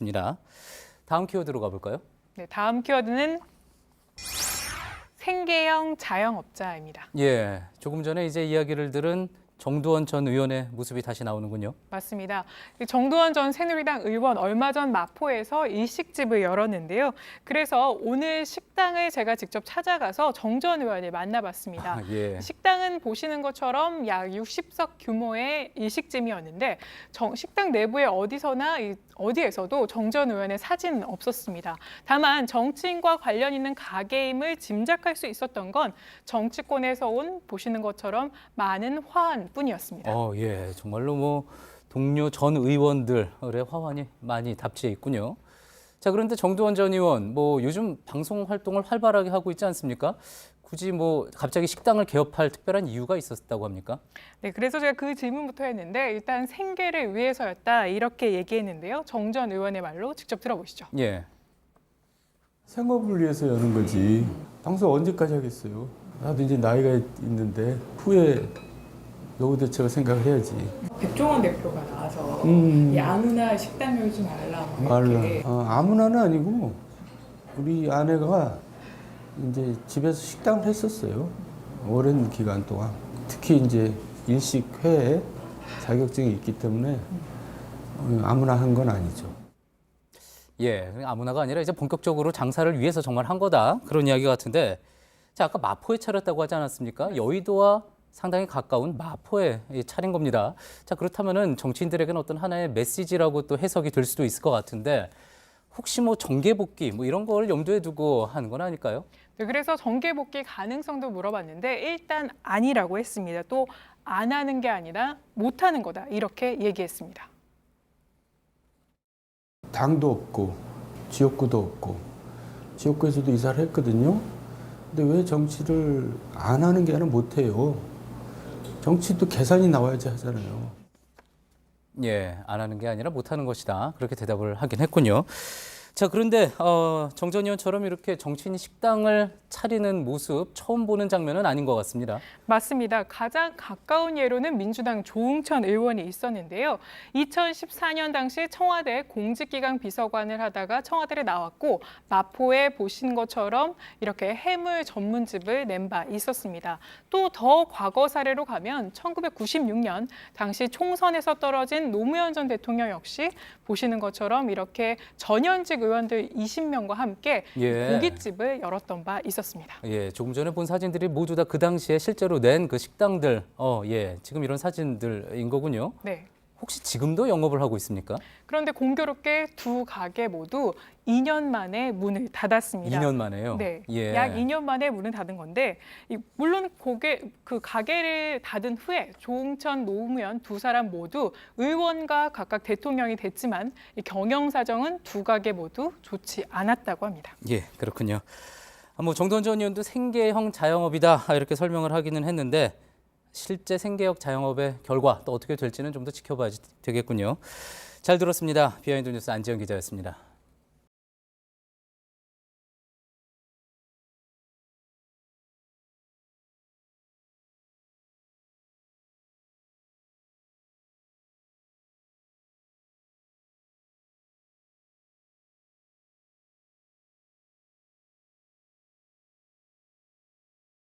입니다. 다음 키워드로 가볼까요? 네, 다음 키워드는 생계형 자영업자입니다. 예, 조금 전에 이제 이야기를 들은 정두원 전 의원의 모습이 다시 나오는군요. 맞습니다. 정두원 전 새누리당 의원 얼마 전 마포에서 일식집을 열었는데요. 그래서 오늘 식당을 제가 직접 찾아가서 정 전 의원을 만나봤습니다. 예. 식당은 보시는 것처럼 약 60석 규모의 일식집이었는데 식당 내부에 어디에서도 정 전 의원의 사진은 없었습니다. 다만 정치인과 관련 있는 가게임을 짐작할 수 있었던 건 정치권에서 온 보시는 것처럼 많은 화환뿐이었습니다. 예, 정말로 뭐 동료 전 의원들의 화환이 많이 답지해 있군요. 자, 그런데 정두원 전 의원 뭐 요즘 방송 활동을 활발하게 하고 있지 않습니까? 굳이 뭐 갑자기 식당을 개업할 특별한 이유가 있었다고 합니까? 네, 그래서 제가 그 질문부터 했는데 일단 생계를 위해서였다 이렇게 얘기했는데요. 정 전 의원의 말로 직접 들어보시죠. 예. 생업을 위해서 여는 거지. 방송 언제까지 하겠어요? 나도 이제 나이가 있는데 후에 노후 대책을 생각을 해야지. 백종원 대표가 나와서 아무나 식당 열지 말라. 아무나는 아니고 우리 아내가 이제 집에서 식당을 했었어요. 오랜 기간 동안. 특히 이제 일식회에 자격증이 있기 때문에 아무나 한 건 아니죠. 예, 아무나가 아니라 이제 본격적으로 장사를 위해서 정말 한 거다. 그런 이야기 같은데. 자, 아까 마포에 차렸다고 하지 않았습니까? 여의도와 상당히 가까운 마포에 차린 겁니다. 자, 그렇다면은 정치인들에게는 어떤 하나의 메시지라고 또 해석이 될 수도 있을 것 같은데 혹시 뭐 정계복귀 뭐 이런 걸 염두에 두고 하는 건 아닐까요? 네, 그래서 정계복귀 가능성도 물어봤는데 일단 아니라고 했습니다. 또 안 하는 게 아니라 못 하는 거다 이렇게 얘기했습니다. 당도 없고 지역구도 없고 지역구에서도 이사를 했거든요. 근데 왜 정치를 안 하는 게 아니라 못 해요? 정치도 계산이 나와야지 하잖아요. 예, 안 하는 게 아니라 못 하는 것이다. 그렇게 대답을 하긴 했군요. 자, 그런데 정 전 의원처럼 이렇게 정치인이 식당을 차리는 모습 처음 보는 장면은 아닌 것 같습니다. 맞습니다. 가장 가까운 예로는 민주당 조응천 의원이 있었는데요. 2014년 당시 청와대 공직기강 비서관을 하다가 청와대를 나왔고 마포에 보신 것처럼 이렇게 해물 전문집을 낸 바 있었습니다. 또 더 과거 사례로 가면 1996년 당시 총선에서 떨어진 노무현 전 대통령 역시 보시는 것처럼 이렇게 전현직 의원들 20명과 함께 예. 고깃집을 열었던 바 있었습니다. 예, 조금 전에 본 사진들이 모두 다 그 당시에 실제로 낸 그 식당들, 예, 지금 이런 사진들인 거군요. 네. 혹시 지금도 영업을 하고 있습니까? 그런데 공교롭게 두 가게 모두 2년 만에 문을 닫았습니다. 2년 만에요? 네, 예. 약 2년 만에 문을 닫은 건데 물론 그 가게를 닫은 후에 조응천, 노무현 두 사람 모두 의원과 각각 대통령이 됐지만 이 경영 사정은 두 가게 모두 좋지 않았다고 합니다. 예, 그렇군요. 뭐 정두원 전 의원도 생계형 자영업이다 이렇게 설명을 하기는 했는데 실제 생계형 자영업의 결과 또 어떻게 될지는 좀 더 지켜봐야 되겠군요. 잘 들었습니다. 비하인드 뉴스 안지영 기자였습니다.